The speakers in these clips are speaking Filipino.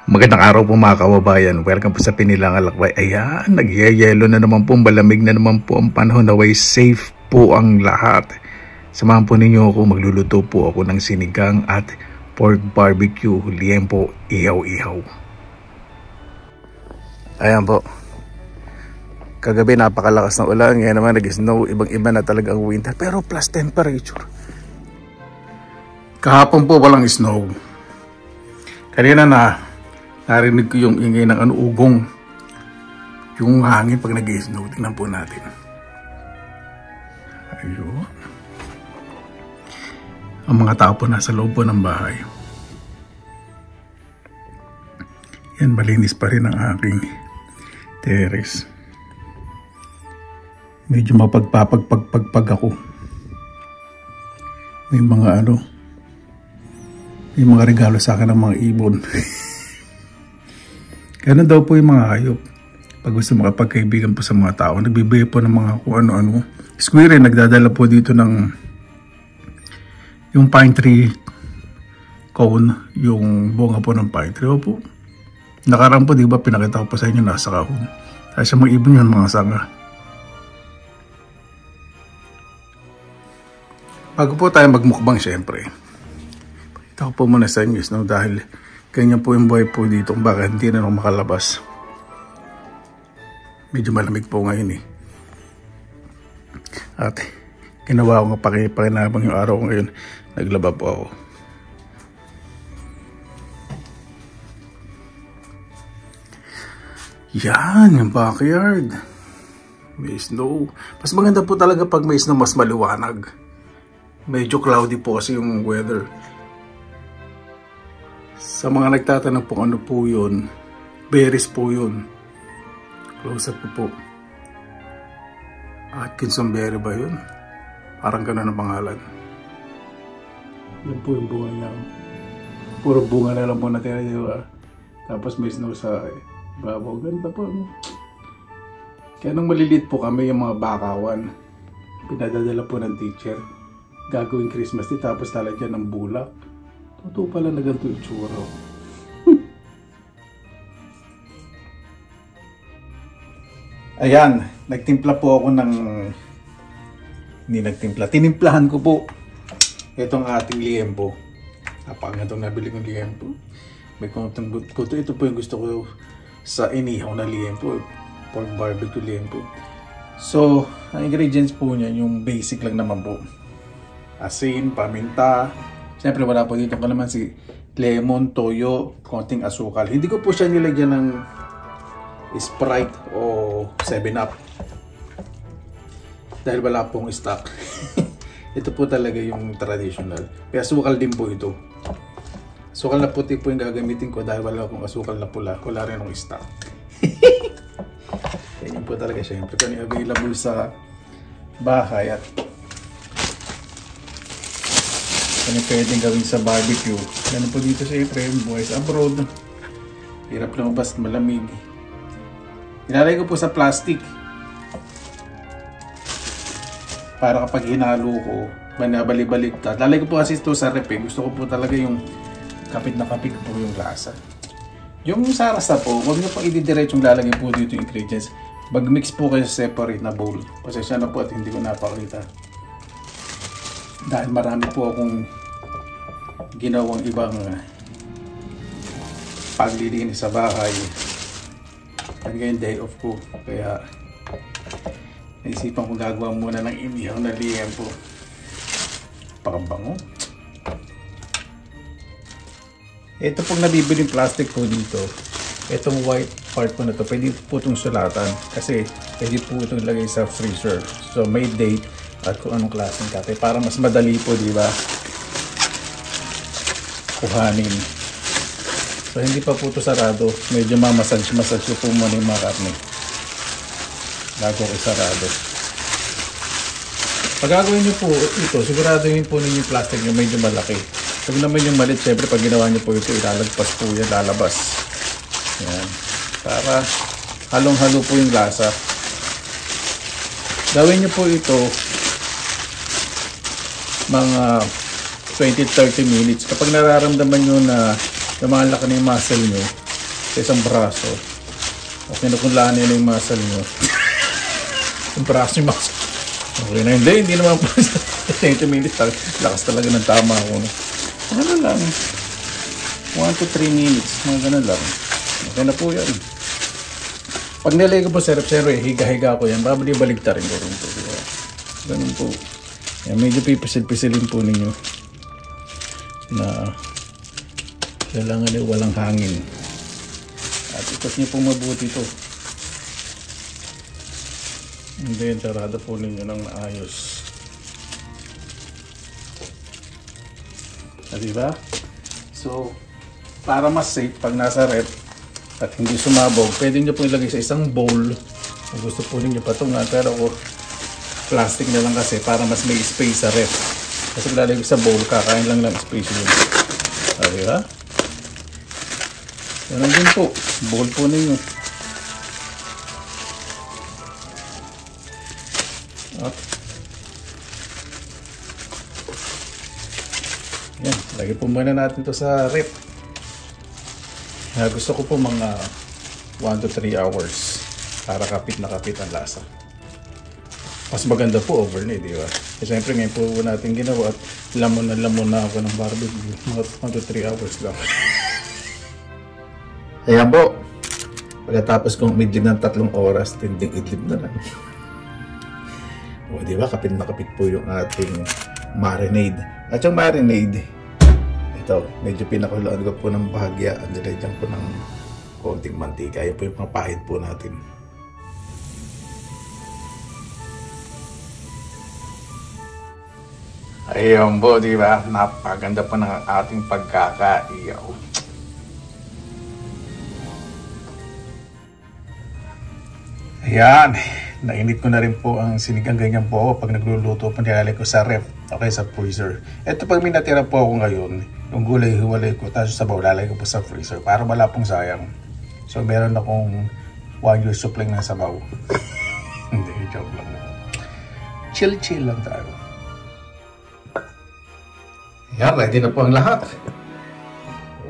Magandang araw po mga kababayan. Welcome po sa Pinilang Alakbay. Ayan, nagyayelo na naman po, malamig na naman po ang panahon. Naway safe po ang lahat. Samahan po ninyo ako, magluluto po ako ng sinigang at pork barbecue, liempo, ihaw-ihaw. Ayan po. Kagabi napakalakas ng ulan, ngayon naman nag-snow, ibang-iba na talaga ang winter, pero plus temperature. Kahapon po walang snow. Kanina narinig ko yung ingay ng ugong. Yung hangin pag nag-snow. Tingnan po natin. Ayun. Ang mga tao po nasa loob po ng bahay. Yan, malinis pa rin ang aking terrace. Medyo mapagpapagpagpag ako. May mga may mga regalo sa akin ng mga ibon. Ganun daw po yung mga hayop. Pag gusto makapagkaibigan po sa mga tao, nagbibigay po ng mga kung ano-ano. Squirrel, nagdadala po dito ng yung pine tree cone, yung bunga po ng pine tree. Opo. Nakaraan po, di ba, pinakita ko pa sa inyo, nasa kahon. Tapos yung mga ibon yun, mga sanga. Bago po tayo magmukbang, syempre. Pakita ko po muna sa inyo, no, dahil ganyan po yung buhay po dito, baka hindi na ako makalabas. Medyo malamig po ngayon eh. At ginawa ko nga pakinabang yung araw ko ngayon. Naglaba po ako. Yan, yung backyard. May snow. Mas maganda po talaga pag may snow, mas maliwanag. Medyo cloudy po kasi yung weather. Sa mga nagtatanong po ano po yun, berries po yun. Close up po. Atkinson berry ba yun? Parang gano'n ang pangalan. Yan po yung bunga niya. Puro bunga na lang po natin, di ba? Tapos may snow sa babaw. Ganda po. Kaya nung maliliit po kami, yung mga bakawan, pinadadala po ng teacher. Gagawing Christmas tree, tapos lalagyan ng bulak. Totoo pala na ganito yung tsura. Ayan, nagtimpla po ako ng... Hindi nagtimpla, tinimplahan ko po itong ating liempo. Napakagandang nabili kong liempo. May konting buto. Ito po yung gusto ko sa inihaw na liempo. Pork barbecue liempo. So, ang ingredients po niya, yung basic lang naman po. Asin, paminta. Siyempre wala po dito kalamansi, lemon, toyo, konting asukal. Hindi ko po siya nilagyan ng Sprite o 7-Up. Dahil wala pong stock. Ito po talaga yung traditional. May asukal din po ito. Asukal na puti po yung gagamitin ko dahil wala akong asukal na pula. Wala rin akong stock. Yan po talaga siyempre. Kung available sa bahay at ano pwedeng gawin sa barbecue. Ganun po dito siyempre, buhay sa abroad. Hirap lumabas, malamig. Ilalagay ko po sa plastic. Para kapag hinalo ko, manabalik-balik. Lalagay ko po kasi ito sa rep. Gusto ko po talaga yung kapit na kapit po yung lasa. Yung sarasa po, huwag nyo pong ididiretsong lalagay po dito yung ingredients. Mag-mix po kayo sa separate na bowl. Pasensya na po at hindi ko napakita. Dahil marami po akong ginawang ibang paglilinis sa bahay. At ngayon day off ko. Kaya naisipan ko gagawa muna ng inihaw na liempo. Pakabango. Ito pong nabibiling plastic po dito. Itong white part po na to, pwede po itong sulatan. Kasi pwede po itong lagay sa freezer. So may date at kung anong klaseng kape para mas madali po, di ba, kuhanin. So hindi pa po ito sarado, medyo massage po muna yung mga karne bago ko sarado. Pag gagawin nyo po ito, sigurado yun po ninyo yung plastic nyo medyo malaki. Pag naman yung malit, syempre pag ginawa nyo po ito, ilalagpas po yan, lalabas. Yan, para halong-halo po yung lasa. Gawin nyo po ito mga 20-30 minutes. Kapag nararamdaman nyo na lumalaki na yung muscle nyo, sa isang braso. Okay na kung lahanin yung muscle nyo. Yung braso yung muscle. Okay na, hindi naman po 30 minutes. Lakas talaga ng tama ako. Ano lang, 1 to 3 minutes, mga ganun lang. Okay na po yan. Pag nilagay ko po sa ref, siyempre, higa-higa ko yan. Baligtarin ko rin po. Diba? Ganun po. Yan, medyo pipisil-pisilin po ninyo na kailangan ay walang hangin. At ikot nyo po mabuti ito. And then, sarado po ninyo ng maayos. Diba? So, para mas safe pag nasa ref at hindi sumabog, pwede nyo po ilagay sa isang bowl kung gusto po ninyo patungan, pero plastic na lang kasi para mas may space sa ref. Kasi kung lalagay sa bowl, kakain lang ng space yun. Diba? Ganun din po, bowl po ninyo. At yan, lagay po muna natin to sa ref. Gusto ko po mga 1 to 3 hours para kapit na kapit ang lasa. Mas maganda po overnight, di ba? Kasi siyempre ngayon po natin ginawa at lamon na ako ng barbecue. Mga 1 to 3 hours lang. Ayan po. Pagkatapos kong umidlip ng 3 oras, tinding idlip na lang. O, di ba? Kapit na kapit po yung ating marinade. At yung marinade, ito, medyo pinakuloan ko po ng bahagya. Nilagyan ko ng konting mantika. Ayan po yung pangpahid po natin. Ayan po, di ba? Napaganda po ng ating pagkakaiyaw. Ayan. Nainit ko na rin po ang sinigang. Ganyan po ako pag nagluluto po, nilalagay ko sa ref. Okay, sa freezer. Ito pag may natira po ako ngayon, yung gulay hiwalay ko, tapos sabaw, lalagay ko po sa freezer para wala pong sayang. So meron akong 1 year supply ng sabaw. Hindi, joke lang. Chill lang tayo. Yan, ready na po ang lahat.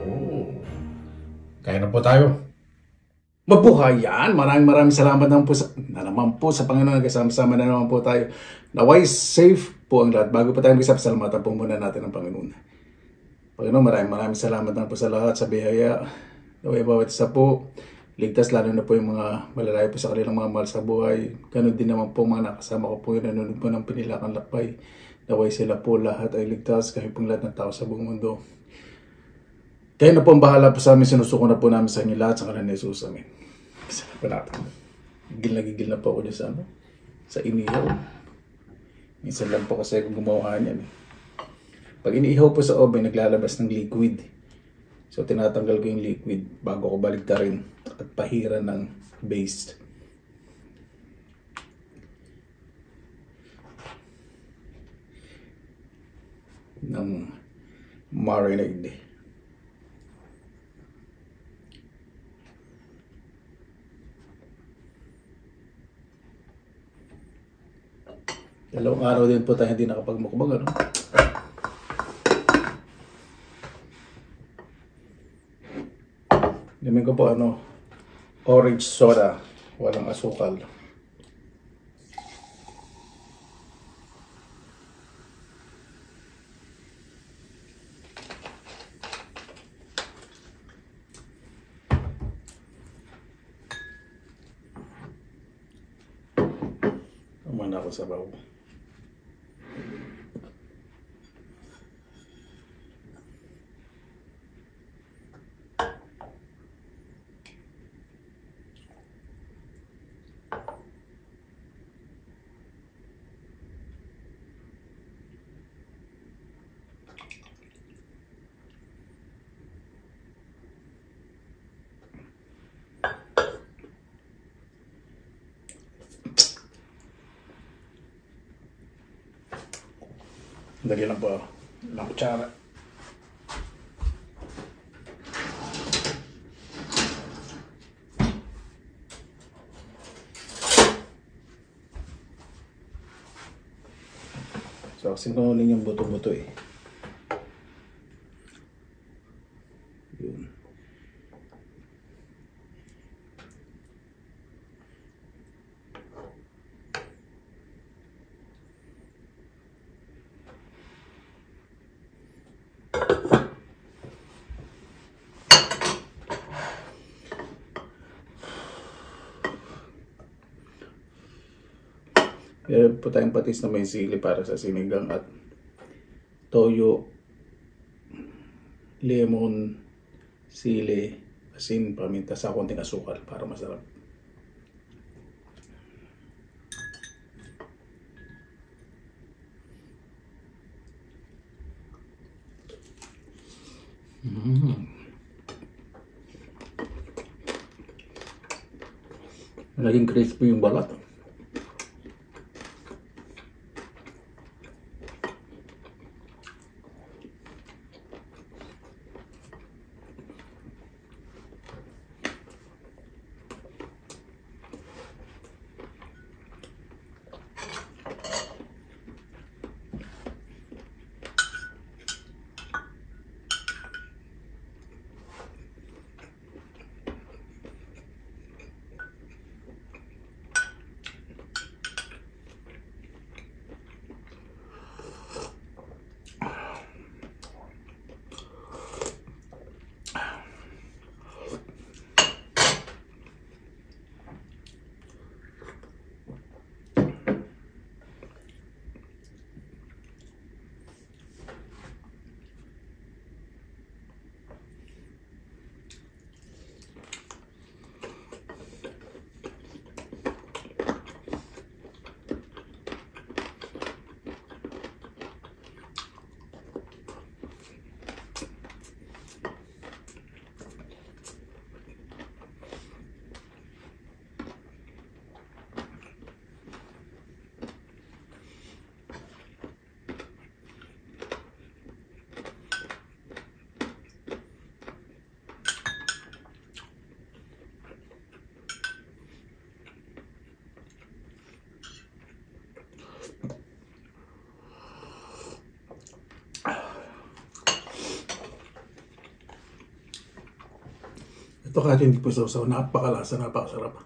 Oh. Kaya na po tayo. Mabuhay yan! Maraming salamat naman po sa Panginoon. Nagkasama-sama na naman po tayo. Naway safe po ang lahat. Bago pa tayo mag-isap, salamatan po muna natin ang Panginoon. Panginoon, maraming salamat naman po sa lahat, sa biyaya. Naway bawat isa po ligtas, lalo na po yung mga malalayo po sa kanilang mga mahal sa buhay. Ganun din naman po mga nakasama ko po yung nanonood po ng Pinilakan Lakbay. Naway sila po lahat ay ligtas, kahit pong lahat ng tao sa buong mundo. Kayo na po ang bahala po sa amin. Sinusuko na po namin sa inyo lahat sa kanan ni Jesus. Amen. Kasama po natin. Gigil na po ako dyan sa inihaw. Minsan lang po kasi kung gumawa niyan. Pag iniihaw po sa oven, naglalabas ng liquid. So tinatanggal ko yung liquid bago ko baligtarin at pahira ng base. Ng marinade. Dalawang araw din po tayo hindi nakapagmukbang, ano? Namin ko po orange soda, walang asukal. Naman ako sa bawo. Dali lang po ng kutsara. So, sinulin yung buto-buto eh. Yun. Meron po tayong patis na may sili para sa sinigang at toyo, lemon, sili, asin, paminta sa konting asukal para masarap. Naging crispy yung balat. Ito kahit hindi po sausaw, napakalasa, napakasarap.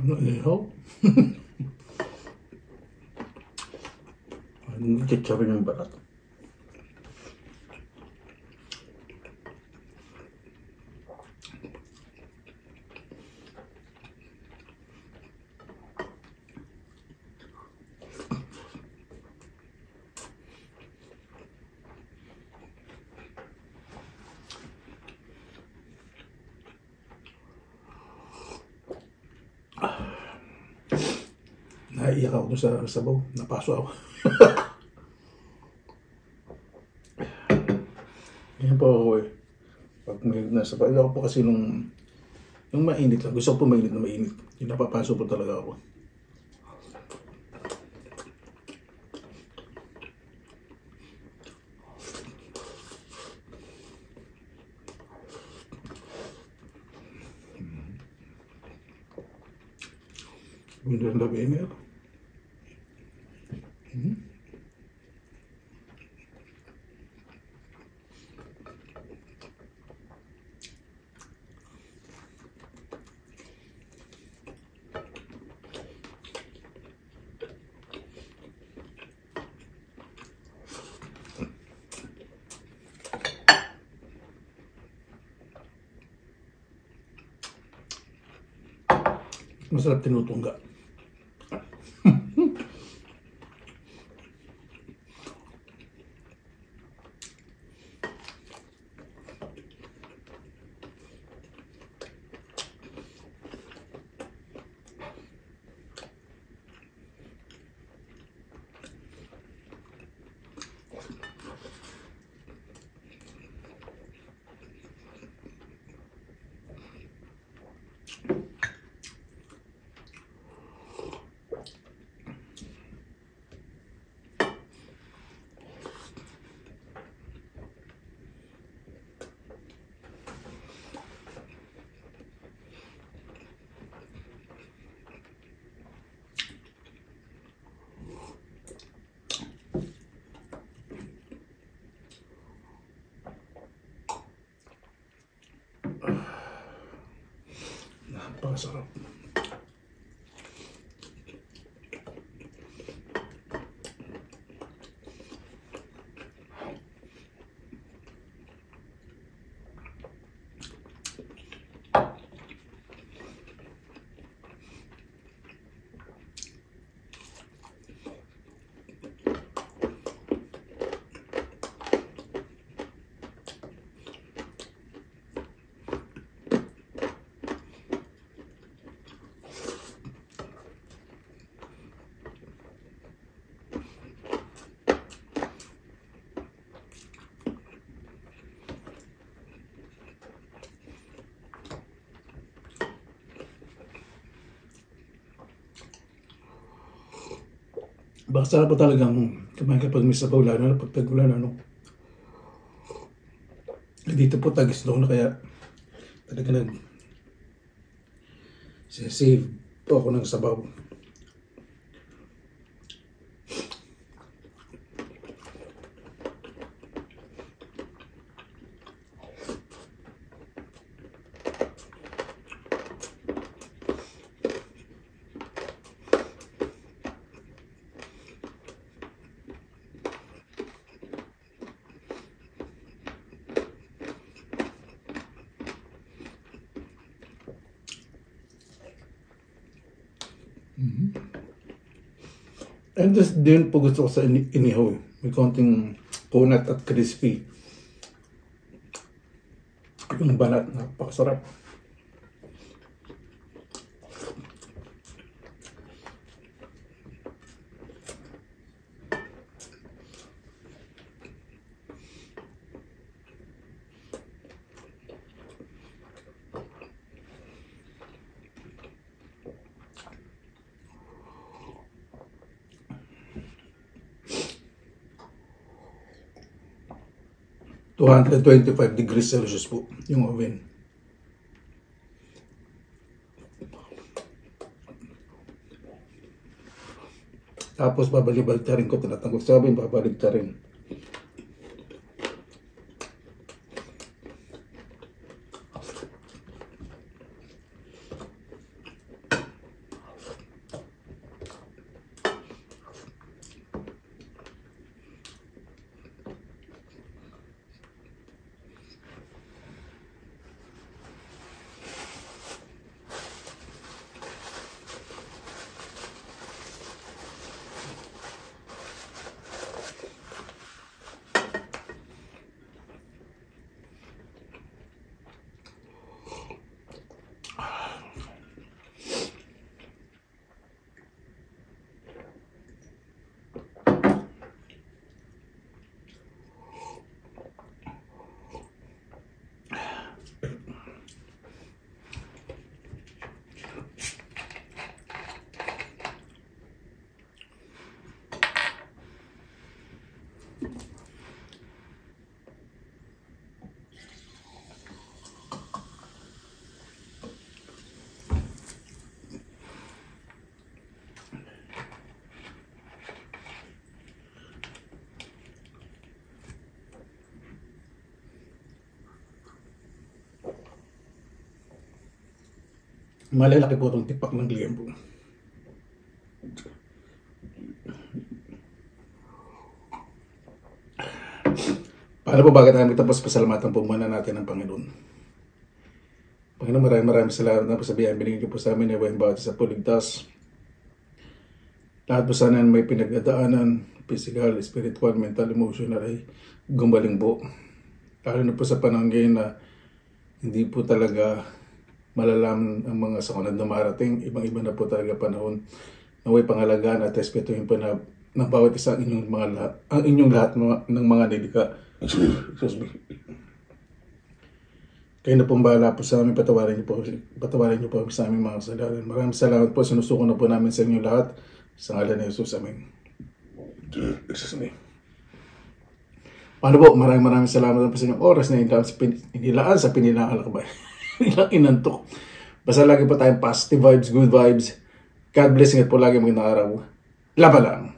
Ihaw. Hindi chicharon yung balat. Naiiyak ako dun sa sabaw. Napaso ako. Yan po ako eh. Pag may nasa pa, ako po kasi yung mainit lang. Gusto ko po mainit na mainit. Yung napapaso po talaga ako. Bener na bener. Masarap tinutungga. Napakasarap. Basta pa talagang kumain kapag may sabaw, lalo na pag tag-ulan, ano. Dito po tag-islo na kaya talaga save po ako ng sabaw. And this din po gusto ko sa inihaw. May konting kunat at crispy. Yung balat, napakasarap. ₱225 po yung oven. Tapos babalik-balik ko, tinatanggal sa oven, babalik-balik. Malalaki po itong tipak ng liempo. Paano po, bakit namin tapos pasalamatan po muna natin ang Panginoon. Panginoon, maraming salamat na po sa biyayang binigay niyo po sa amin na buhay bawat isa po ligtas. Lahat po sana may pinagdadaanan, physical, spiritual, mental, emotional ay gumaling po. Lalo na po sa panahon ngayon na hindi po talaga malalaman ang mga sakunad na marating. Ibang-iba na po talaga panahon. Naway pangalagaan at respetuhin po na ng bawat isa ang inyong lahat ng mga nilika. Excuse me. Kayo na pong bahala po sa amin, patawarin niyo po sa aming mga kasalanan. Maraming salamat po, sinusuko na po namin sa inyo lahat. Sa ngalan ni Jesus, amen. Excuse me. Paano po, maraming salamat po sa inyong oras na inilaan sa pinilang alakbay. Ilang inantok. Basta lagi po tayong positive vibes, good vibes. God bless, ingat po lagi magandang araw. Laban lang.